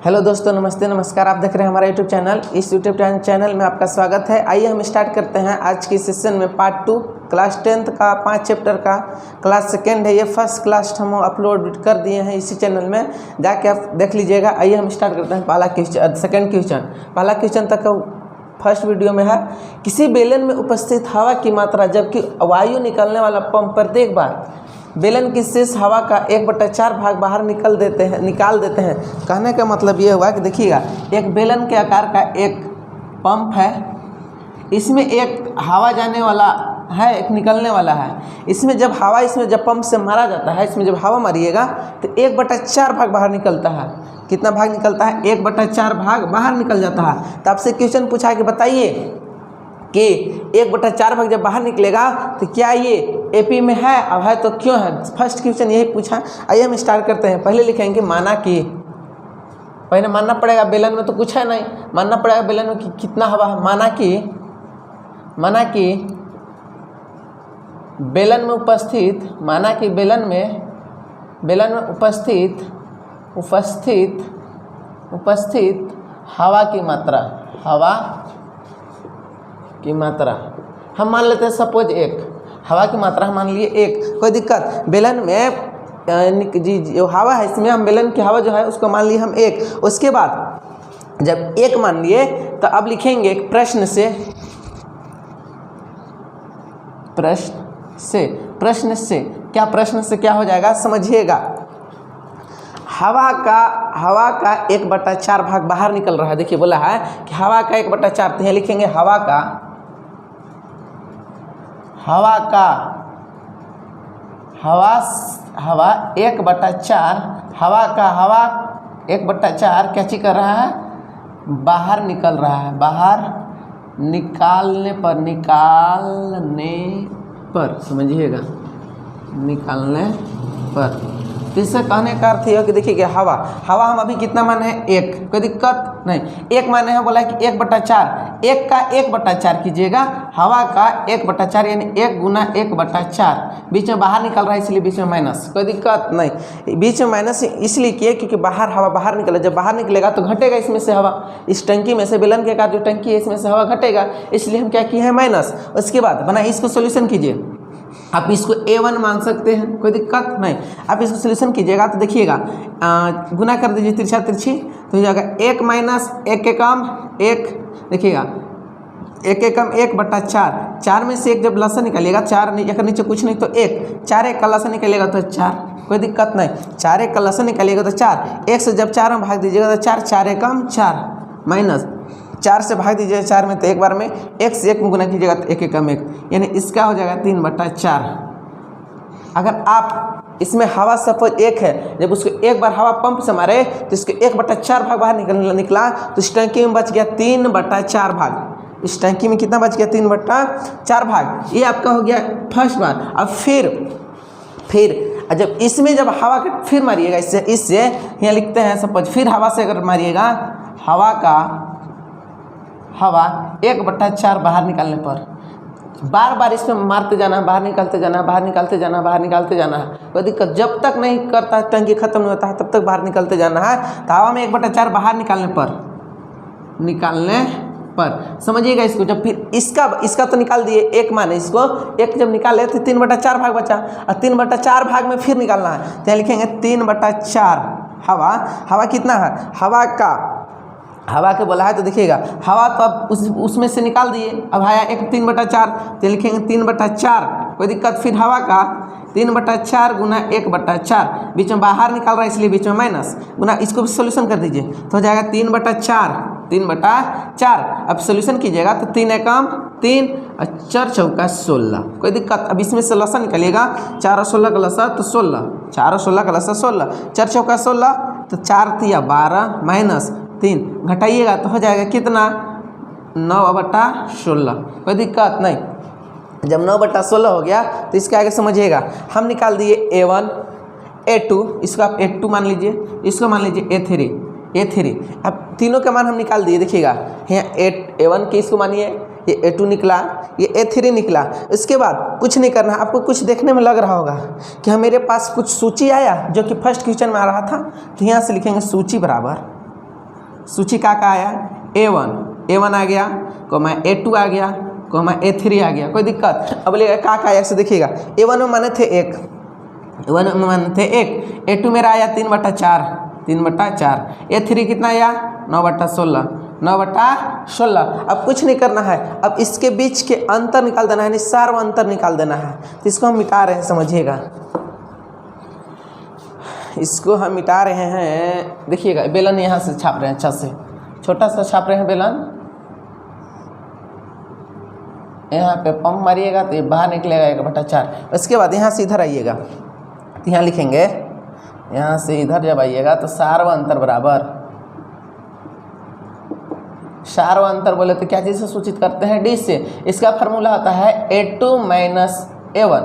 Hello दोस्तों, नमस्ते नमस्कार। आप देख रहे हैं हमारा यूट्यूब चैनल। इस यूट्यूब चैनल में आपका स्वागत है। आइए हम स्टार्ट करते हैं आज की सेशन में पार्ट 2 क्लास 10th का 5 चैप्टर का क्लास सेकेंड है। ये फर्स्ट क्लास हम अपलोड कर दिए हैं इसी चैनल में, जाके आप देख लीजिएगा। आइए हम स्टार्ट करते हैं पहला क्वेश्चन, सेकेंड क्वेश्चन। पहला क्वेश्चन तक फर्स्ट वीडियो में है, किसी बेलन में उपस्थित हवा की मात्रा जबकि वायु निकलने वाला पंप प्रत्येक बार बेलन की शेष हवा का 1/4 भाग बाहर निकाल देते हैं। कहने का मतलब ये हुआ कि देखिएगा, एक बेलन के आकार का एक पंप है, इसमें एक हवा जाने वाला है, एक निकलने वाला है। इसमें जब पंप से मारा जाता है, इसमें जब हवा मारिएगा तो 1/4 भाग बाहर निकलता है। कितना भाग निकलता है? 1/4 भाग बाहर निकल जाता है। तो आपसे क्वेश्चन पूछा कि बताइए कि 1/4 भाग जब बाहर निकलेगा तो क्या ये एपी में है? अब है तो क्यों है? फर्स्ट क्वेश्चन यही पूछा। आइए हम स्टार्ट करते हैं। पहले लिखेंगे माना कि, पहले मानना पड़ेगा बेलन में तो कुछ है नहीं, मानना पड़ेगा बेलन में कि कितना हवा है। माना कि बेलन में उपस्थित हवा की मात्रा हम मान लेते हैं, सपोज 1 हवा की मात्रा हम मान लिए 1। कोई दिक्कत? बेलन में जो हवा है, इसमें हम बेलन की हवा जो है उसको मान लिए हम 1। उसके बाद जब 1 मान लिए तो अब लिखेंगे प्रश्न से क्या हो जाएगा समझिएगा। हवा का 1/4 भाग बाहर निकल रहा है। देखिए बोला है कि हवा का 1/4, तो यहाँ लिखेंगे हवा 1/4 क्या चीज कर रहा है? बाहर निकल रहा है। बाहर निकालने पर समझिएगा, निकालने पर। तो इससे कहने का अर्थ यह कि देखिए हवा हम अभी कितना माने हैं? 1। कोई दिक्कत नहीं, 1 माने हैं। बोला कि 1/4, 1 का 1/4 कीजिएगा, हवा का 1/4 यानी 1 गुना 1/4। बीच में बाहर निकल रहा है इसलिए बीच में माइनस। कोई दिक्कत नहीं, बीच में माइनस इसलिए किए क्योंकि हवा बाहर निकले। जब बाहर निकलेगा तो घटेगा इसमें से हवा, इस टंकी में से, बेलन के कारण जो टंकी है इसमें से हवा घटेगा, इसलिए हम क्या किए हैं? माइनस। उसके बाद बना, इसको सोल्यूशन कीजिए। आप इसको A1 मान सकते हैं, कोई दिक्कत नहीं। आप इसको सोल्यूशन कीजिएगा तो देखिएगा, गुना कर दीजिए तिरछा तिरछी, तो हो जाएगा 1 माइनस 1 के कम 1। देखिएगा 1 के कम 1/4। 4 में से 1 जब लसन निकालिएगा, 4 एक नीचे कुछ नहीं तो 1, 4 1 का लसन निकालिएगा तो 4। कोई दिक्कत नहीं, 4 1 का लसन निकालिएगा तो 4। 1 से जब 4 में भाग दीजिएगा तो 4 4 कम 4 माइनस 4 से भाग दीजिए 4 में तो एक बार में 1 से 1 में गुना कीजिएगा तो 1 कम 1, यानी इसका हो जाएगा 3/4। अगर आप इसमें हवा सपोज 1 है, जब उसको एक बार हवा पंप से मारे तो इसके 1/4 भाग बाहर निकला, तो इस टंकी में बच गया 3/4 भाग। इस टंकी में कितना बच गया? 3/4 भाग। ये आपका हो गया फर्स्ट बार। अब फिर जब इसमें जब हवा के फिर मारिएगा, इससे यहाँ लिखते हैं सपोज, फिर हवा से अगर मारिएगा, हवा 1/4 बाहर निकालने पर बार बार इसमें मारते जाना, बाहर निकालते जाना है। कोई दिक्कत? जब तक नहीं करता टंकी खत्म नहीं होता है तब तक बाहर निकालते जाना है। तो हवा में 1/4 बाहर निकालने पर समझिएगा इसको। जब फिर इसका तो निकाल दिए, 1 माने इसको 1 जब निकाले तो 3/4 भाग बचा, और 3/4 भाग में फिर निकालना है, तो लिखेंगे 3/4 हवा कितना है? हवा के बोला है तो देखिएगा, हवा तो अब उसमें से निकाल दिए, अब आया 3/4, तो लिखेंगे 3/4। कोई दिक्कत? फिर हवा का 3/4 गुना 1/4, बीच में बाहर निकाल रहा है इसलिए बीच में माइनस, गुना इसको भी सोल्यूशन कर दीजिए तो हो जाएगा 3/4। अब सोल्यूशन कीजिएगा तो 3 एकम 3 और 4 चौका 16। कोई दिक्कत? अब इसमें से लसा निकालिएगा, 4 और 16 का लसा तो 16, 4 और 16 का लसा 16, 4 चौका 16, तो 4 तिया 12 माइनस 3 घटाइएगा तो हो जाएगा कितना? 9/16। कोई दिक्कत नहीं। जब 9/16 हो गया तो इसके आगे समझिएगा, हम निकाल दिए A1 A2, इसको आप A2 मान लीजिए, इसको मान लीजिए A3। अब तीनों का मान हम निकाल दिए। देखिएगा यहाँ A1 के इसको मानिए, ये A2 निकला, ये A3 निकला। इसके बाद कुछ नहीं करना, आपको कुछ देखने में लग रहा होगा कि हाँ मेरे पास कुछ सूची आया जो कि फर्स्ट क्वेश्चन में आ रहा था, तो यहाँ से लिखेंगे सूची बराबर सूची का आया A1 आ गया, कोमा A2 आ गया, कोमा A3 आ गया, कोई दिक्कत। अब बोलिएगा का आया से देखिएगा, A1 में माने थे 1, A1 में माने थे 1, A2 मेरा आया 3/4, A3 कितना आया 9/16, 9/16। अब कुछ नहीं करना है, अब इसके बीच के अंतर निकाल देना है, यानी सार्व अंतर निकाल देना है। तो इसको हम मिटा रहे हैं, समझिएगा, इसको हम मिटा रहे हैं। देखिएगा बेलन यहाँ से छाप रहे हैं, अच्छा से छोटा सा छाप रहे हैं बेलन, यहाँ पे पंप मारिएगा तो ये बाहर निकलेगा 1/4। उसके बाद यहाँ से इधर आइएगा, तो यहाँ लिखेंगे, यहाँ से इधर जब आइएगा तो सार्व अंतर बराबर, सार्व अंतर बोले तो क्या चीज़ से सूचित करते हैं, डी से। इसका फार्मूला होता है A2 minus A1,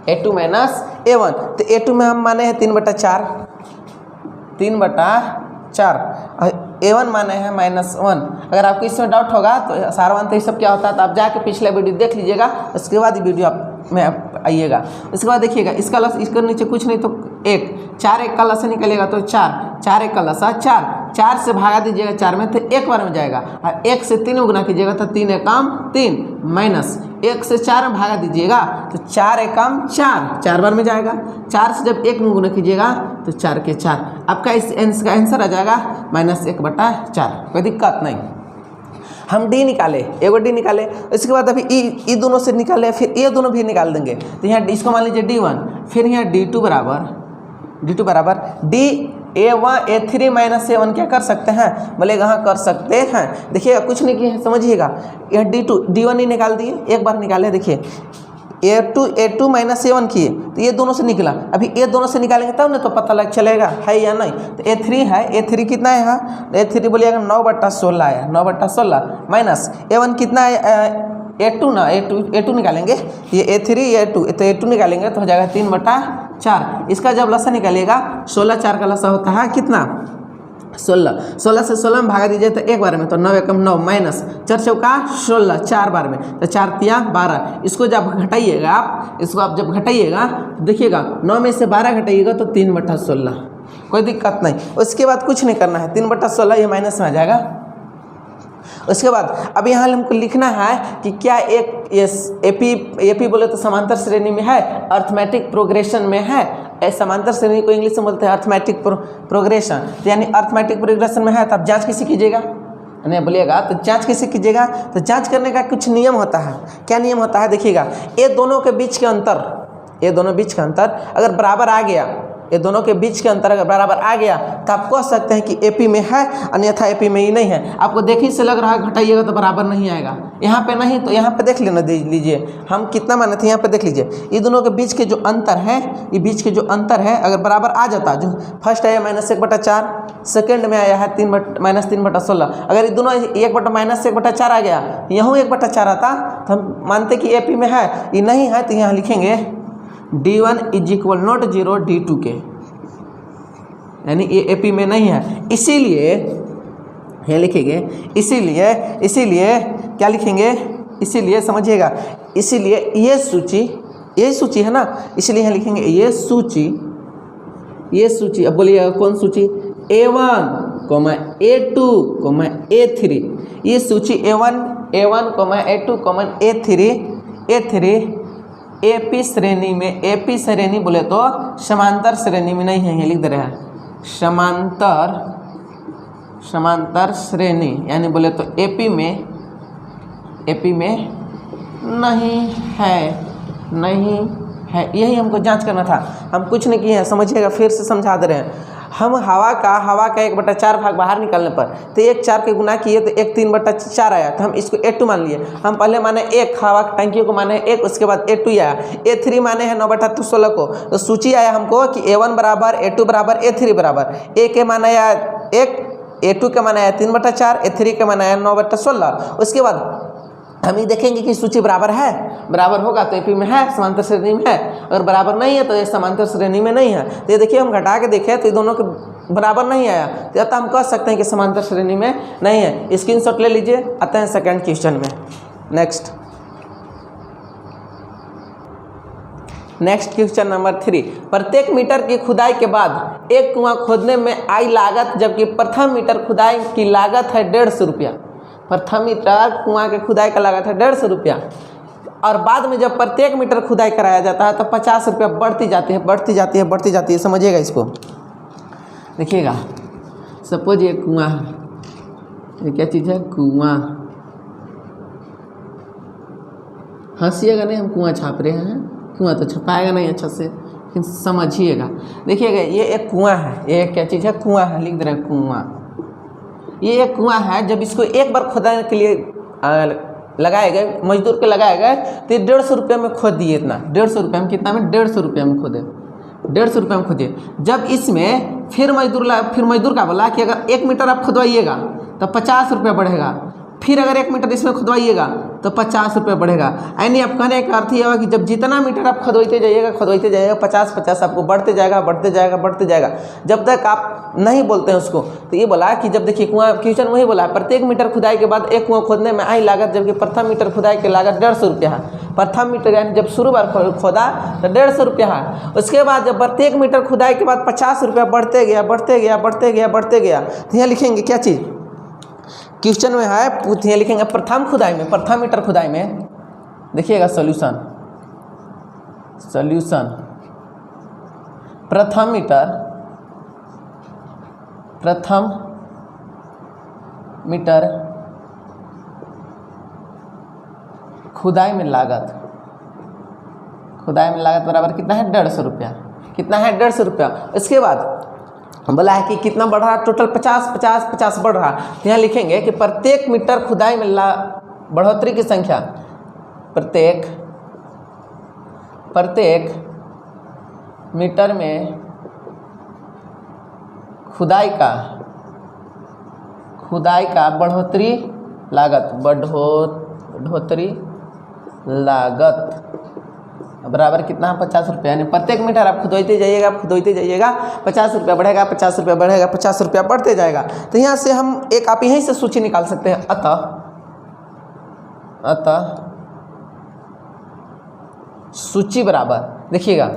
A2 minus A1। तो A2 में हम माने हैं 3/4, 3/4, A1 माने हैं -1। अगर आपको इसमें डाउट होगा तो सार्व अंतर ये सब क्या होता है, तो आप जाके पिछले वीडियो देख लीजिएगा, उसके बाद वीडियो आप में आइएगा। उसके बाद देखिएगा इसका लस, इसके नीचे कुछ नहीं तो 1, 4 1 का लसा निकलेगा तो 4, 4 1 का लसा 4, 4 से भागा दीजिएगा 4 में तो एक बार में जाएगा, और 1 से 3 गुना कीजिएगा तो 3 एकम 3, माइनस 1 से 4 में भागा दीजिएगा तो 4 एकम 4, 4 बार में जाएगा। 4 से जब 1 में गुना कीजिएगा तो 4 के 4, आपका इसका आंसर आ जाएगा -1/4। कोई दिक्कत नहीं। हम डी निकाले, एगो डी निकाले, इसके बाद अभी ई दोनों से निकाले, फिर ये दोनों भी निकाल देंगे। तो यहाँ इसको मान लीजिए D1, फिर यहाँ D2 बराबर A3 माइनस A1 क्या कर सकते हैं, बोले यहाँ कर सकते हैं। देखिएगा कुछ नहीं किया, समझिएगा, यहाँ D1 ही निकाल दिए, एक बार निकाले, देखिए A2 माइनस A1 किए तो ये दोनों से निकला, अभी ये दोनों से निकालेंगे तब ना तो पता लग चलेगा है या नहीं। तो A3 है, A3 कितना है यहाँ, A3 बोलिएगा 9/16 आया, 9/16 माइनस A1 कितना है, A2 ना, A2 निकालेंगे, ये A3 ये A2, तो A2 निकालेंगे तो हो जाएगा 3/4। इसका जब लसा निकालिएगा 16, 4 का लसा होता है कितना 16, 16 से 16 में भागा दीजिए तो एक बार में, तो 9 एकम 9 माइनस 4 चौका 16, 4 बार में, तो 4 तिया 12। इसको जब घटाइएगा आप, इसको आप जब घटाइएगा देखिएगा 9 में से 12 घटाइएगा तो 3/16, कोई दिक्कत नहीं। उसके बाद कुछ नहीं करना है, 3/16 ये माइनस में आ जाएगा। उसके बाद अब यहाँ हमको लिखना है कि क्या एक एपी बोले तो समांतर श्रेणी में है, अर्थमेटिक प्रोग्रेशन में है। समांतर श्रेणी को इंग्लिश में बोलते हैं अर्थमेटिक प्रोग्रेशन, तो यानी अर्थमेटिक प्रोग्रेशन में है। तो आप जांच कैसे कीजिएगा, नहीं बोलिएगा तो जांच कैसे कीजिएगा, तो जांच करने का कुछ नियम होता है। क्या नियम होता है, देखिएगा ये दोनों के बीच के अंतर, ये दोनों बीच का अंतर अगर बराबर आ गया, ये दोनों के बीच के अंतर अगर बराबर आ गया तो आप कह सकते हैं कि एपी में है, अन्यथा एपी में ही नहीं है। आपको देखी से लग रहा है घटाइएगा तो बराबर नहीं आएगा, यहाँ पे नहीं तो यहाँ पे देख लेना लीजिए, हम कितना माने थे यहाँ पे देख लीजिए। ये दोनों के बीच के जो अंतर है, ये बीच के जो अंतर है अगर बराबर आ जाता, जो फर्स्ट आया -1/4, सेकेंड में आया है -3/16, अगर ये दोनों -1/4 आ गया, यहाँ 1/4 आता तो हम मानते कि एपी में है। ये नहीं है तो यहाँ लिखेंगे D1 = 0 D2 के, यानी ये एपी में नहीं है, इसीलिए ये लिखेंगे, इसीलिए क्या लिखेंगे, इसीलिए समझिएगा, इसीलिए ये सूची है ना, इसलिए यहाँ लिखेंगे ये सूची। अब बोलिएगा कौन सूची, A1, A2, A3, ये सूची A1, A2, A3 एपी श्रेणी में, एपी श्रेणी बोले तो समांतर श्रेणी में नहीं है, ये लिख दे रहे हैं समांतर श्रेणी, यानी बोले तो एपी में नहीं है, यही हमको जांच करना था। हम कुछ नहीं किए हैं, समझिएगा, फिर से समझा दे रहे हैं। हम हवा का 1/4 भाग बाहर निकालने पर, तो 1 4 के गुना किए तो 1 3/4 आया, तो हम इसको A2 मान लिए। हम पहले माने 1, हवा टंकियों को माने 1, उसके बाद A2 आया, A3 माने हैं 9/16 को, तो सूची आया हमको कि A1 बराबर, A2 बराबर, A3 बराबर। A के माना आया 1, A2 के माना आया 3/4, A3 के माना आया 9/16। उसके बाद हम ये देखेंगे कि सूची बराबर है, बराबर होगा तो एपी में है, समांतर श्रेणी में है, अगर बराबर नहीं है तो ये समांतर श्रेणी में नहीं है। तो ये देखिए हम घटा के देखें तो ये दोनों के बराबर नहीं आया, तो हम कह सकते हैं कि समांतर श्रेणी में नहीं है। स्क्रीनशॉट ले लीजिए, आते हैं सेकंड क्वेश्चन में। नेक्स्ट नेक्स्ट क्वेश्चन नंबर 3, प्रत्येक मीटर की खुदाई के बाद एक कुआं खोदने में आई लागत, जबकि प्रथम मीटर खुदाई की लागत है 150 रुपया। प्रथम मीटर कुआं के खुदाई का लागत है 150 रुपया, और बाद में जब प्रत्येक मीटर खुदाई कराया जाता है तो 50 रुपया बढ़ती जाती है, बढ़ती जाती है, बढ़ती जाती है। समझिएगा इसको। देखिएगा, सपोज ये कुआं है, ये क्या चीज़ है? कुआं। हंसिएगा नहीं, हम कुआं छाप रहे हैं, कुआं तो छपाएगा नहीं अच्छा से, लेकिन समझिएगा। देखिएगा, ये एक कुआं है, ये एक क्या चीज़ है? कुआं है, लिख दे रहे हैं कुआं। ये एक कुआं है, जब इसको एक बार खोदने के लिए लगाए गए, मजदूर के लगाए गए, तो ये 150 रुपये में खोद दिए। इतना 150 रुपये में, कितना में? 150 रुपये में खोदे, 150 रुपये में खोदिए। जब इसमें फिर मजदूर का बोला कि अगर 1 मीटर आप खुदवाइएगा तो 50 रुपये बढ़ेगा, फिर अगर 1 मीटर इसमें खुदवाइएगा तो 50 रुपये बढ़ेगा। यानी आप कहने का अर्थ ये होगा कि जब जितना मीटर आप खुदवाते जाइएगा 50 आपको बढ़ते जाएगा, बढ़ते जाएगा, बढ़ते जाएगा, जब तक आप नहीं बोलते हैं उसको। तो ये बोला कि जब देखिए कुआं, क्वेश्चन वही बोला, प्रत्येक मीटर खुदाई के बाद एक कुआं खोदने में आई लागत, जबकि प्रथम मीटर खुदाई की लागत 150 रुपया है। प्रथम मीटर यानी जब शुरू बार खोदा तो 150 रुपया है। उसके बाद जब प्रत्येक मीटर खुदाई के बाद 50 रुपया बढ़ते गया, बढ़ते गया, बढ़ते गया, बढ़ते गया। तो यहाँ लिखेंगे क्या चीज़? क्वेश्चन में है, यहाँ लिखेंगे प्रथम खुदाई में, प्रथम मीटर खुदाई में। देखिएगा सॉल्यूशन, प्रथम मीटर खुदाई में लागत बराबर कितना है? 150 रुपया। कितना है? 150 रुपया। इसके बाद बोला है कि कितना बढ़ रहा? टोटल 50 बढ़ रहा। तो यहाँ लिखेंगे कि प्रत्येक मीटर खुदाई में बढ़ोतरी की संख्या, प्रत्येक मीटर में खुदाई का बढ़ोतरी लागत बराबर कितना है? 50 रुपया। यानी प्रत्येक मीटर आप खुदवाते जाइएगा, 50 रुपया बढ़ेगा, 50 रुपया बढ़ेगा, 50 रुपया बढ़ते जाएगा। तो यहाँ से हम एक, आप यहीं से सूची निकाल सकते हैं। अतः सूची बराबर, देखिएगा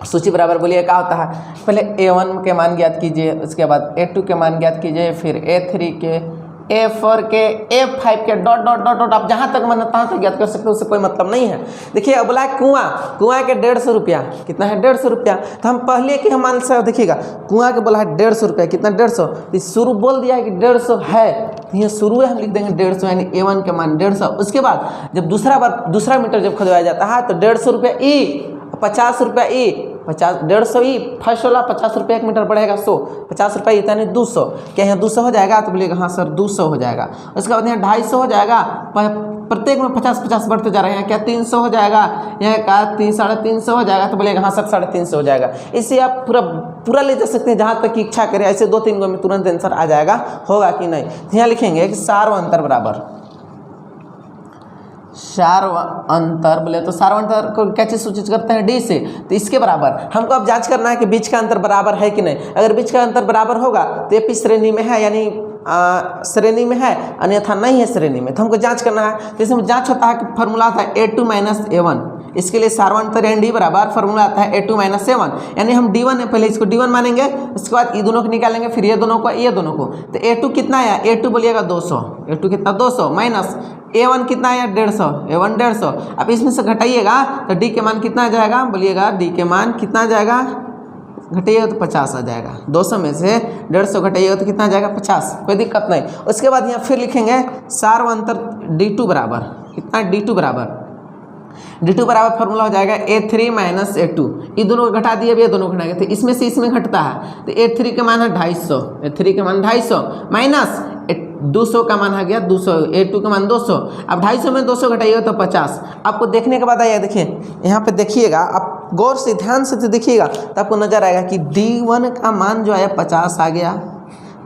सूची बराबर बोलिए क्या होता है? पहले A1 के मान ज्ञात कीजिए, उसके बाद A2 के मान ज्ञात कीजिए, फिर A3 के, A4 के, A5 के, डॉट डॉट डॉट डॉट, आप जहाँ तक मन तहाँ तक ज्ञात कर सकते हो, उससे कोई मतलब नहीं है। देखिए अब बोला है कुआं के 150 रुपया। कितना है? 150 रुपया। तो हम पहले के मान से देखिएगा, कुआं के बोला है 150 रुपया। कितना? 150। तो शुरू बोल दिया है कि 150 है, तो ये शुरू है, हम लिख देंगे 150, यानी A1 के मान 150। उसके बाद जब दूसरा मीटर जब खुदवाया जाता है तो 150 रुपया ई, 50 रुपया ई, 150 ई, फर्स्ट वाला 50 रुपया 1 मीटर बढ़ेगा 100, 50 रुपया इतना नहीं 200। क्या यहाँ 200 हो जाएगा? तो बोलिएगा हाँ सर 200 हो जाएगा। उसके बाद यहाँ 250 हो जाएगा, प्रत्येक में 50 बढ़ते जा रहे हैं। क्या 300 हो जाएगा? यहाँ का 350 हो जाएगा, तो बोलिएगा हाँ सर 350 हो जाएगा। इससे आप पूरा ले जा सकते हैं जहाँ तक की इच्छा करें। ऐसे 2-3 गो में तुरंत आंसर आ जाएगा, होगा कि नहीं। यहाँ लिखेंगे कि सार्व अंतर बराबर, सार्व अंतर बोले तो सार्व अंतर को क्या चीज़ सूचित करते हैं? डी से। तो इसके बराबर हमको अब जांच करना है कि बीच का अंतर बराबर है कि नहीं। अगर बीच का अंतर बराबर होगा तो ये पी श्रेणी में है, यानी श्रेणी में है, अन्यथा नहीं है श्रेणी में। तो हमको जांच करना है। तो इसमें जांच होता है कि फॉर्मूला आता है A2 - A1। इसके लिए सार्वांतर यानी डी बराबर फॉर्मूला आता है A2 - A1, यानी हम D1 है, पहले इसको D1 मानेंगे, उसके बाद ये दोनों को निकालेंगे, फिर ये दोनों को। तो A2 कितना आया? A2 बोलिएगा 200। A2 कितना? 200 माइनस A1 कितना आया? 150। A1 150। अब इसमें से घटाइएगा तो D के मान कितना आ जाएगा? बोलिएगा D के मान कितना आ जाएगा? घटाइएगा तो 50 आ जाएगा। 200 में से 150 घटाइएगा तो कितना आ जाएगा? 50। कोई दिक्कत नहीं। उसके बाद यहाँ फिर लिखेंगे सार्वांतर D2 बराबर कितना? D2 बराबर फॉर्मूला हो जाएगा A3 - A2। ये दोनों को घटा दिए, ये दोनों घटाएंगे तो इसमें से इसमें घटता है। तो A3 का मान है 250, A3 का मान 250 माइनस 200 का मान आ गया 200, A2 का मान 200। अब 250 में 200 घटाइएगा तो 50। आपको देखने के बाद आइए, देखिए यहाँ पे देखिएगा, आप गौर से ध्यान से तो देखिएगा तो आपको नजर आएगा कि D1 का मान जो है 50 आ गया,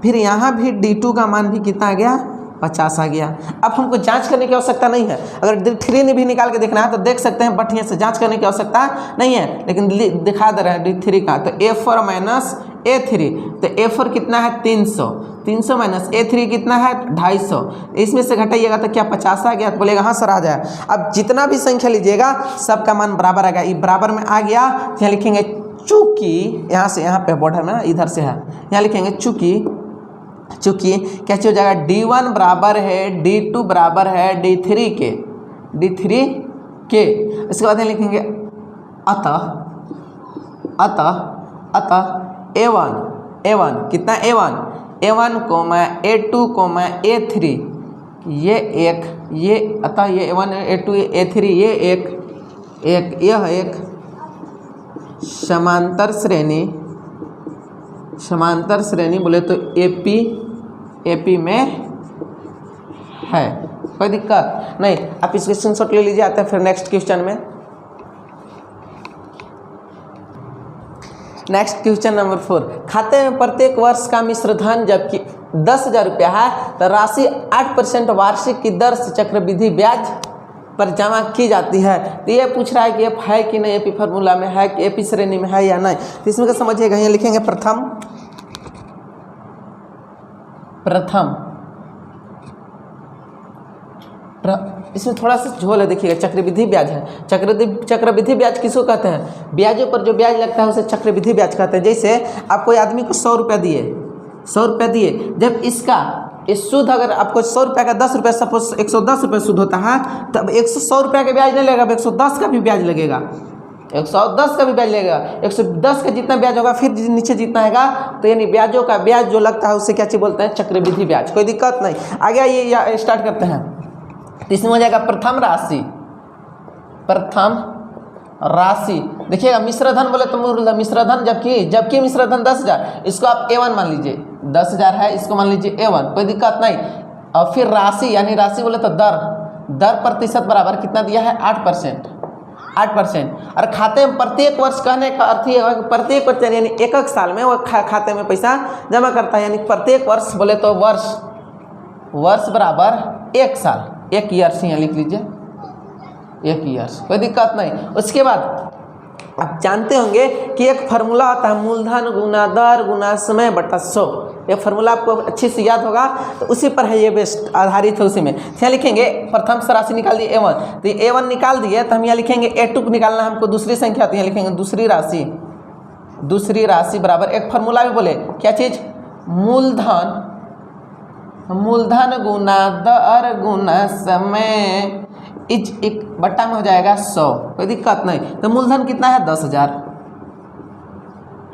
फिर यहाँ भी D2 का मान भी कितना आ गया? 50 आ गया। अब हमको जांच करने की आवश्यकता नहीं है। अगर D3 ने भी निकाल के देखना है तो देख सकते हैं, बट यहाँ से जांच करने की आवश्यकता नहीं है, लेकिन दिखा दे रहा है D3 का। तो A4 - A3, तो A4 कितना है 300, 300 माइनस A3 कितना है 250, इसमें से घटाइएगा तो क्या 50 आ गया, तो बोलेगा हाँ सर आ जाए। अब जितना भी संख्या लीजिएगा सबका मान बराबर आ गया, ये बराबर में आ गया, यहाँ लिखेंगे चूंकि, यहाँ से यहाँ पे बॉर्डर में इधर से है, यहाँ लिखेंगे चूंकि कैसे हो जाएगा, D1 बराबर है D2 बराबर है D3 के। इसके बाद लिखेंगे अतः A1 कितना A1 coma A2 coma A3 ये अतः ये A1 A2 A3 यह एक समांतर श्रेणी बोले तो AP में है, कोई दिक्कत नहीं। आप इसके स्क्रीनशॉट ले लीजिए। आते हैं फिर नेक्स्ट क्वेश्चन में। नेक्स्ट क्वेश्चन नंबर 4, खाते में प्रत्येक वर्ष का मिश्र धन जबकि 10,000 रुपया है तो राशि 8% वार्षिक की दर से चक्रवृद्धि ब्याज पर जमा की जाती है। तो ये पूछ रहा है कि एफ है कि नहीं, एपी फार्मूला में है कि एपी श्रेणी में है या नहीं। तो इसमें क्या समझिएगा, यहाँ लिखेंगे प्रथम इसमें थोड़ा सा झोल है, देखिएगा चक्रवृद्धि ब्याज है। चक्रवृद्धि ब्याज किसको कहते हैं, ब्याजों पर जो ब्याज लगता है उसे चक्रवृद्धि ब्याज कहते हैं। जैसे आप कोई आदमी को 100 रुपया दिए, जब इसका शुद्ध अगर आपको 100 रुपया का 10 रुपया सपोज 110 रुपये शुद्ध होता है, तब 100 रुपया का ब्याज नहीं लगेगा, 110 का भी ब्याज लगेगा, 110 का भी ब्याज लगेगा। 110 का जितना ब्याज होगा फिर नीचे जितना आएगा, तो यानी ब्याजों का ब्याज जो लगता है उससे क्या चीज़ बोलते हैं, चक्रवृद्धि ब्याज। कोई दिक्कत नहीं। आगे ये स्टार्ट करते हैं। तो इसमें हो जाएगा प्रथम राशि। देखिएगा मिश्रधन बोले तो मूलधन मिश्रधन, जबकि मिश्रधन 10,000, इसको आप A1 मान लीजिए, 10,000 है, इसको मान लीजिए A1, कोई दिक्कत नहीं। और फिर राशि यानी राशि बोले तो दर प्रतिशत बराबर कितना दिया है 8%। और खाते में प्रत्येक वर्ष कहने का अर्थ ये है कि प्रत्येक वर्ष यानी एक साल में वो खाते में पैसा जमा करता है, यानी प्रत्येक वर्ष बोले तो वर्ष बराबर एक साल, 1 ईयर्स यहाँ लिख लीजिए, 1 ईयर्स, कोई दिक्कत नहीं। उसके बाद आप जानते होंगे कि एक फार्मूला होता है मूलधन गुना दर गुना समय बटा 100। ये फार्मूला आपको अच्छे से याद होगा, तो उसी पर है ये बेस्ट आधारित है उसी में। यहाँ लिखेंगे प्रथम से राशि निकाल दिए A1, तो A1 निकाल दिए, तो हम यहाँ लिखेंगे A2 निकालना हमको दूसरी संख्या, तो यहाँ लिखेंगे दूसरी राशि बराबर एक फार्मूला भी बोले क्या चीज़, मूलधन गुना दर गुना समय एक बट्टा में हो जाएगा 100, कोई दिक्कत नहीं। तो मूलधन कितना है 10,000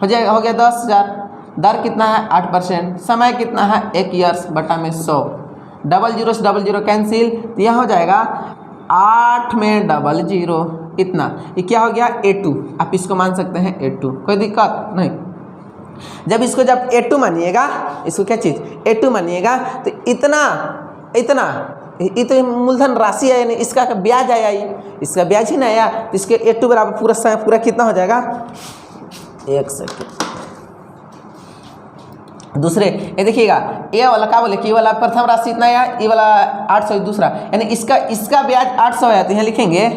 हो गया 10,000, दर कितना है 8%, समय कितना है 1 ईयर्स बटा में 100, 00 से 00 कैंसिल, तो यह हो जाएगा 8 में 00 इतना, ये क्या हो गया A2। आप इसको मान सकते हैं A2, कोई दिक्कत नहीं। जब A2 मानिएगा, इसको क्या चीज़ A2 मानिएगा, तो इतना तो मूलधन राशि है, यानी इसका ब्याज आया, इसका ब्याज ही नहीं आया, तो इसके A2 बराबर पूरा कितना हो जाएगा, 1 सेकेंड। दूसरे ये देखिएगा, ये वाला क्या बोले कि ये वाला प्रथम राशि इतना आया, ये वाला 800 दूसरा, यानी इसका ब्याज 800 आया, तो यहाँ लिखेंगे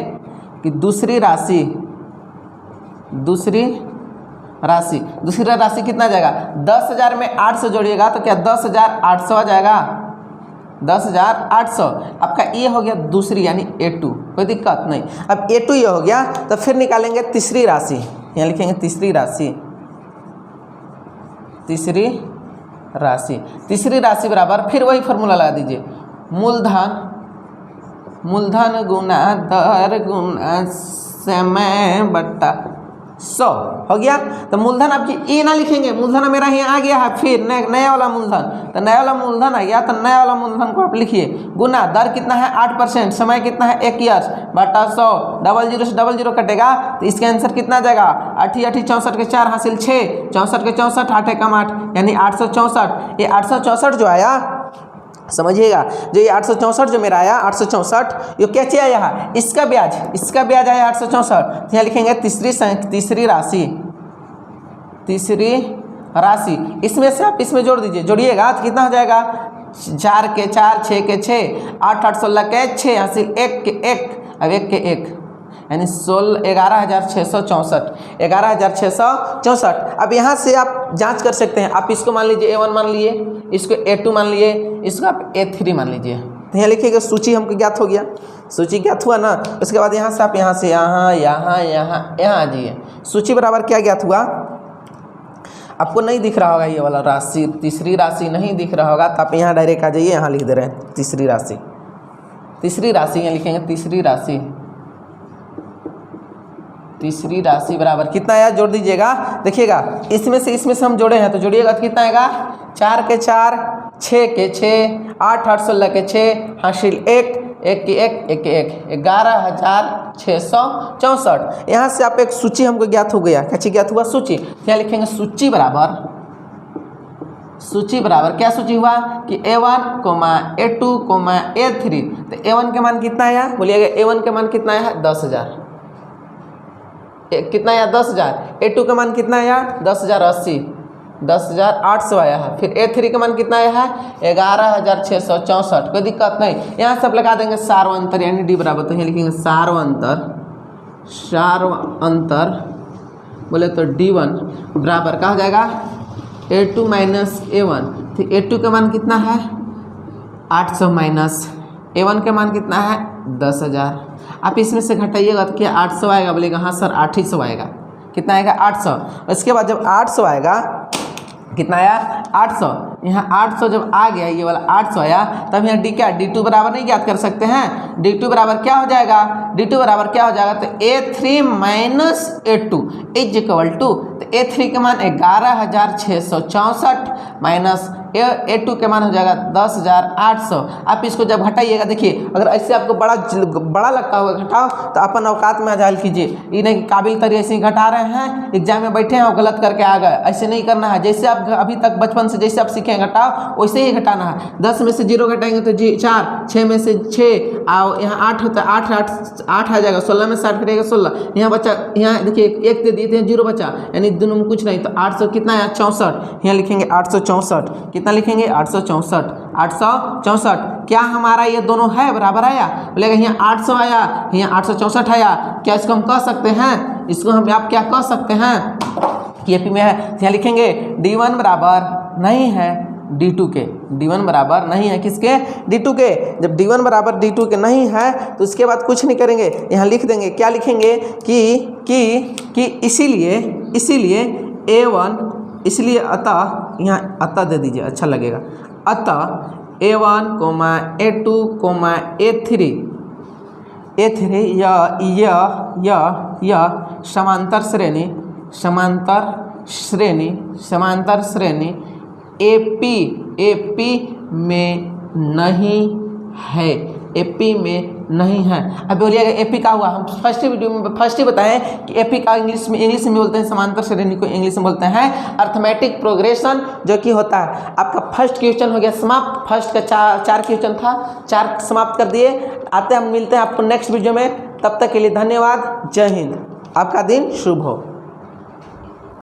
कि दूसरी राशि कितना जाएगा, 10,000 में 800 जोड़िएगा तो क्या 10,800 आ जाएगा, 10,800। आपका ये हो गया दूसरी यानी A2, कोई दिक्कत नहीं। अब A2 ये हो गया, तो फिर निकालेंगे तीसरी राशि, यहाँ लिखेंगे तीसरी राशि बराबर फिर वही फार्मूला लगा दीजिए, मूलधन गुना दर गुना समय बट्टा 100 हो गया। तो मूलधन आपकी ये ना लिखेंगे, मूलधन मेरा यहाँ आ गया है, फिर नया वाला मूलधन, तो नया वाला मूलधन आ गया, तो नया वाला मूलधन को आप लिखिए, गुना दर कितना है 8%, समय कितना है 1 ईयर्स बटा 100, 00 से 00 कटेगा, तो इसका आंसर कितना आ जाएगा, 8 64 के 4 हासिल 6, 64 के 64, 8 कम 8 यानी 864। ये 864 जो आया समझिएगा, जो ये 864 जो मेरा आया 864, ये क्या चीज़ आया है, इसका ब्याज आया 864। यहाँ लिखेंगे तीसरी राशि, इसमें से आप इसमें जोड़ दीजिए, जोड़िएगा तो कितना हो जाएगा, 4 के 4, 6 के 6, 8 8 16 के 6 हासिल 1 के 1, अब 1 के 1 यानी 11,664 11,664। अब यहाँ से आप जांच कर सकते हैं। आप इसको मान लीजिए A1 मान लिए, इसको A2 मान लिए, इसको आप A3 मान लीजिए। तो यहाँ लिखिएगा सूची हमको ज्ञात हो गया, सूची ज्ञात हुआ ना। उसके बाद यहाँ से आप यहाँ से यहाँ यहाँ यहाँ यहाँ आ जाइए। सूची बराबर क्या ज्ञात हुआ, आपको नहीं दिख रहा होगा ये वाला राशि, तीसरी राशि नहीं दिख रहा होगा तो आप यहाँ डायरेक्ट आ जाइए, यहाँ लिख दे रहे हैं तीसरी राशि। तीसरी राशि यहाँ लिखेंगे तीसरी राशि, तीसरी राशि बराबर कितना आया, जोड़ दीजिएगा। देखिएगा इसमें से हम जोड़े हैं तो जोड़िएगा तो कितना आएगा, 4 के 4, 6 के 6, 8 8 16 के 6, हासिल 1 1 के 1 1 के 1, 11,664। यहाँ से आप एक सूची हमको ज्ञात हो गया। क्या चीज ज्ञात हुआ, सूची। क्या लिखेंगे, सूची बराबर, सूची बराबर क्या सूची हुआ कि A1, A2, A3। तो A1 के मान कितना आया, बोलिएगा A1 के मान कितना आया, 10,000। कितना आया, 10,000। A2 का मान कितना आया, 10,080, 10,800 आया है। फिर A3 का मान कितना आया है, 11,664। कोई दिक्कत नहीं, यहाँ सब लगा देंगे सार्वंतर यानी D बराबर। तो यहाँ लिखेंगे सार्वंतर, सार्वंतर बोले तो D1 बराबर क्या हो जाएगा, A2 माइनस A1। तो A2 का मान कितना है, 800 माइनस A1 का मान कितना है, 10,000। आप इसमें से घटाइएगा तो क्या 800 आएगा, बोलेगा हाँ सर 800 आएगा। कितना आएगा, 800। उसके बाद जब 800 आएगा, कितना आया, 800। यहाँ 800 जब आ गया, ये वाला 800 आया, तब यहाँ D क्या, D2 बराबर नहीं ज्ञात कर सकते हैं। D2 बराबर क्या हो जाएगा, D2 बराबर क्या हो जाएगा, तो A3 minus A2 is equal to, तो A3 के मान 11,664 माइनस A2 के मान हो जाएगा 10,800। आप इसको जब घटाइएगा, देखिए अगर ऐसे आपको बड़ा लगता होगा घटाओ तो अपन औकात में अजाइल कीजिए। ये नहीं काबिल तरीके से घटा रहे हैं, एग्जाम में बैठे हैं और गलत करके आ गए, ऐसे नहीं करना है। जैसे आप अभी तक बचपन से जैसे आप सीखे घटाओ वैसे ही घटाना है। 10 में से 0 घटाएंगे तो 4, 6 में से 6 और यहाँ 8 होता है, 8 आ जाएगा। 16 में 60 करेगा 16, यहाँ बचा, यहाँ देखिए 1 दे दिए थे, 0 बचा, यानी दोनों में कुछ नहीं। तो 800 कितना है, 64। यहाँ लिखेंगे 864। कितना लिखेंगे, 864, 864। क्या हमारा ये दोनों है बराबर आया, बोलेगा यहाँ 800 आया, यहाँ 864 आया। क्या इसको हम कह सकते हैं, इसको हम आप क्या कह सकते हैं कि AP में है। यहाँ लिखेंगे D1 बराबर नहीं है D2 के, D1 बराबर नहीं है किसके, D2 के। जब D1 बराबर D2 के नहीं है तो उसके बाद कुछ नहीं करेंगे, यहाँ लिख देंगे। क्या लिखेंगे कि इसीलिए A1, इसलिए अतः, यहाँ अतः दे दीजिए अच्छा लगेगा। अतः A1, A2, A3 यह समांतर श्रेणी AP में नहीं है, AP में नहीं है। अब बोलिएगा AP का हुआ, हम फर्स्ट ही बताएं कि AP का इंग्लिश में बोलते हैं, समांतर श्रेणी को इंग्लिश में बोलते हैं अर्थमेटिक प्रोग्रेशन, जो कि होता है। आपका फर्स्ट क्वेश्चन हो गया समाप्त। फर्स्ट का 4 क्वेश्चन था, 4 समाप्त कर दिए। आते हम मिलते हैं आपको नेक्स्ट वीडियो में, तब तक के लिए धन्यवाद। जय हिंद, आपका दिन शुभ हो।